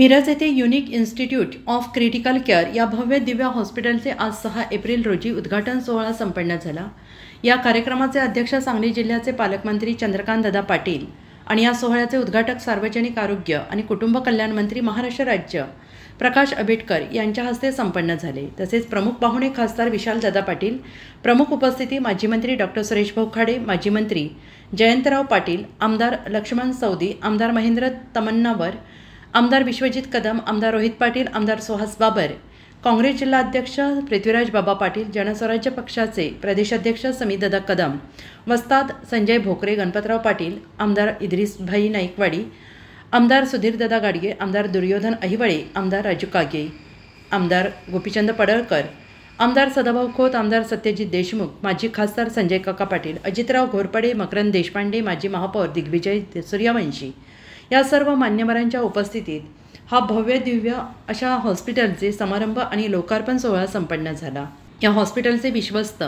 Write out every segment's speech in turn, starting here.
मिरज येथे unique institute of critical care या भव्य दिव्य हॉस्पिटलचे आज 6 एप्रिल रोजी उद्घाटन सोहळा संपन्न झाला। या कार्यक्रमाचे अध्यक्ष सांगली जिल्ह्याचे पालकमंत्री चंद्रकांत दादा पाटील आणि या सोहळ्याचे उद्घाटक सार्वजनिक आरोग्य आणि कुटुंब कल्याण मंत्री महाराष्ट्र राज्य प्रकाश आंबेडकर यांच्या हस्ते संपन्न झाले। तसेच प्रमुख पाहुणे खासदार विशाल दादा पाटील, प्रमुख उपस्थिती माजी मंत्री डॉक्टर सुरेश भोखाडे, माजी मंत्री जयंतराव पाटील, आमदार लक्ष्मण सौदी, आमदार महेंद्र तमन्नावर, आमदार विश्वजित कदम, आमदार रोहित पाटील, आमदार सुहास बाबर, काँग्रेस जिल्हाध्यक्ष पृथ्वीराज बाबा पाटील, जनस्वराज्य पक्षाचे प्रदेशाध्यक्ष समीदादा कदम, वस्ताद संजय भोकरे, गणपतराव पाटील, आमदार इद्रिस भाई नाईकवाडी, आमदार सुधीरदादा गाडगे, आमदार दुर्योधन अहिवळे, आमदार राजू कागे, आमदार गोपीचंद पडळकर, आमदार सदाभाऊ खोत, आमदार सत्यजित देशमुख, माजी खासदार संजय काका पाटील, अजितराव घोरपडे, मकरंद देशपांडे, माजी महापौर दिग्विजय सूर्यवंशी या सर्व मान्यवरांच्या उपस्थितीत हा भव्य दिव्य अशा हॉस्पिटलचे समारंभ आणि लोकार्पण सोहळा संपन्न झाला। या हॉस्पिटलचे विश्वस्त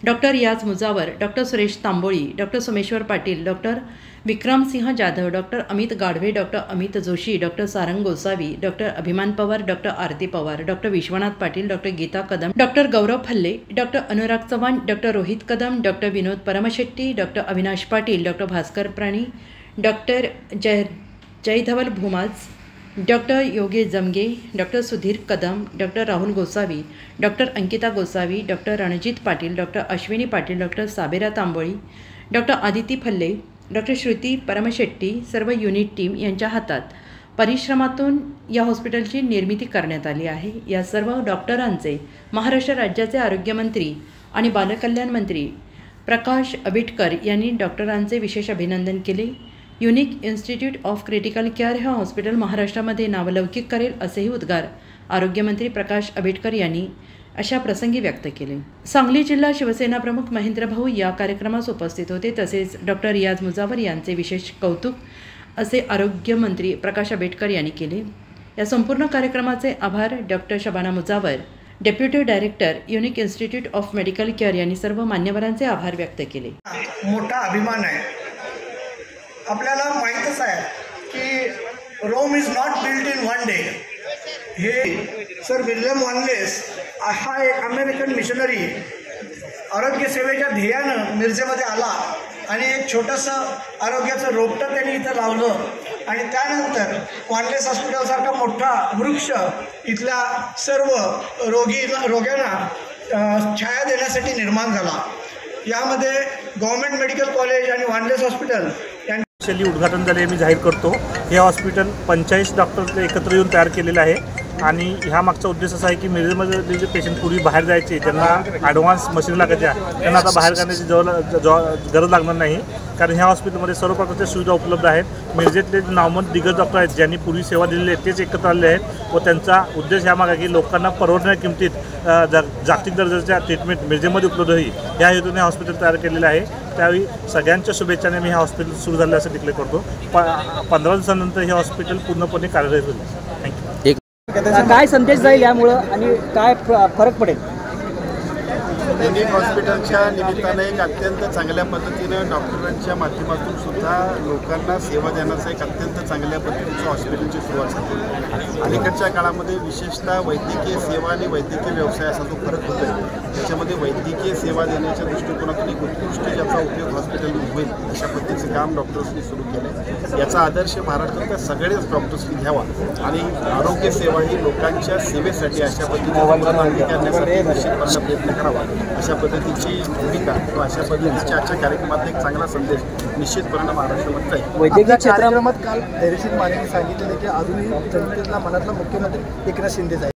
doctor Riyaz Mujawar, doctor Suresh Tamboli, doctor Someshwar Patil, doctor Vikramsinh Jadhav, doctor Amit Gadhave, doctor Amit Joshi, doctor Sarang Gosavi, doctor Abhiman Pawar, doctor Aarti Pawar, doctor Vishwanath Patil, doctor Geeta Kadam, doctor Gaurav Phalle, doctor Anurag Chavan, doctor Rohit Kadam, doctor Vinod Paramshetti, doctor Avinash Patil, doctor Bhaskar Prani, doctor Jaydhaval Bhumaj, doctor Yogesh Jamge, doctor Sudhir Kadam, doctor Rahul Gosavi, doctor Ankita Gosavi, doctor Ranjit Patil, doctor Ashwini Patil, doctor Sabera Tamboli, doctor Aditi फल्ले, डॉक्टर श्रुती परमशेट्टी, सर्व युनिट टीम यांच्या हातात परिश्रमातून या हॉस्पिटलची निर्मिती करण्यात आली आहे। या सर्व डॉक्टरांचे महाराष्ट्र राज्याचे आरोग्यमंत्री आणि बालकल्याण मंत्री प्रकाश आंबेडकर यांनी डॉक्टरांचे विशेष अभिनंदन केले। Unique institute of critical care हे हॉस्पिटल महाराष्ट्रामध्ये नावलौकिक करेल असेही उद्गार आरोग्यमंत्री प्रकाश आंबेडकर यांनी अशा प्रसंगी व्यक्त केले। सांगली जिल्हा शिवसेना प्रमुख महेंद्र भाऊ या कार्यक्रमास उपस्थित होते। तसेच डॉक्टर रियाज मुजावर यांचे विशेष कौतुक असे आरोग्यमंत्री प्रकाश आंबेडकर यांनी केले। या संपूर्ण कार्यक्रमाचे आभार doctor Shabana Mujawar, deputy director unique institute of medical care यांनी सर्व मान्यवरांचे आभार व्यक्त केले। मोठा अभिमान आहे। आपल्याला माहीतच आहे की Rome is not built in one day. हे सर विल्यम वानलेस हा एक अमेरिकन मिशनरी आरोग्य सेवेच्या ध्येयानं मिरजेमध्ये आला आणि एक छोटंसं आरोग्याचं रोपटं त्यांनी इथं लावलं आणि त्यानंतर वानलेस हॉस्पिटलसारखा मोठा वृक्ष इथल्या सर्व रोग्यांना छाया देण्यासाठी निर्माण झाला। यामध्ये गव्हर्नमेंट मेडिकल कॉलेज आणि वानलेस हॉस्पिटल यांनी उद्घाटन झाले मी जाहीर करतो। हे हॉस्पिटल 45 डॉक्टर एकत्र येऊन तयार केलेले आहे आणि ह्या मागचा उद्देश असा आहे की मिरजमध्ये जे पेशंट पूर्वी बाहेर जायचे त्यांना ॲडव्हान्स मशीन लागायच्या त्यांना आता बाहेर जाण्याची गरज लागणार नाही, कारण ह्या हॉस्पिटलमध्ये सर्व प्रकारच्या सुविधा उपलब्ध आहेत। मिरजेतले नामवंत दिग्गज डॉक्टर आहेत ज्यांनी पूर्वी सेवा दिलेली आहे तेच एकत्र आलेले आहेत व त्यांचा उद्देश ह्यामागे की लोकांना परवडणाऱ्या किमतीत जागतिक दर्जाच्या ट्रीटमेंट मिरजेमध्ये उपलब्ध होईल या हेतूने हॉस्पिटल तयार केलेलं आहे। त्यावेळी सगळ्यांच्या शुभेच्छाने मी हे हॉस्पिटल सुरू झालं असं डिक्लेअर करतो। 15 दिवसानंतर हे हॉस्पिटल पूर्णपणे कार्यरत होईल। थँक्यू। काय संदेश जाईल यामुळं आणि काय फरक पडेल? युनिक हॉस्पिटलच्या निमित्ताने एक अत्यंत चांगल्या पद्धतीनं डॉक्टरांच्या माध्यमातून सुद्धा लोकांना सेवा देण्याचं एक अत्यंत चांगल्या पद्धतीचं हॉस्पिटलची सुरुवात झाली। अलीकडच्या काळामध्ये विशेषतः वैद्यकीय सेवा आणि वैद्यकीय व्यवसाय असा जो फरक होतो आहे त्याच्यामध्ये वैद्यकीय सेवा देण्याच्या दृष्टिकोनातून एक उत्कृष्ट ज्याचा उपयोग हॉस्पिटलमध्ये होईल अशा पद्धतीचं काम डॉक्टर्सनी सुरू केलं आहे। याचा आदर्श महाराष्ट्रातल्या सगळेच डॉक्टर्सनी घ्यावा आणि आरोग्य सेवा ही लोकांच्या सेवेसाठी अशा पद्धतीने करण्यासाठी निश्चितपणे प्रयत्न करावा अशा पद्धतीची भूमिका किंवा अशा पद्धतीच्या आजच्या कार्यक्रमात एक चांगला संदेश निश्चितपणे महाराष्ट्रामध्ये जाईल। वैद्यकीय क्षेत्रामध्ये काल धैर्यशील मानेंनी सांगितलेलं की अजूनही जनतेला मनातला मुख्यमंत्री एकनाथ शिंदेच आहे।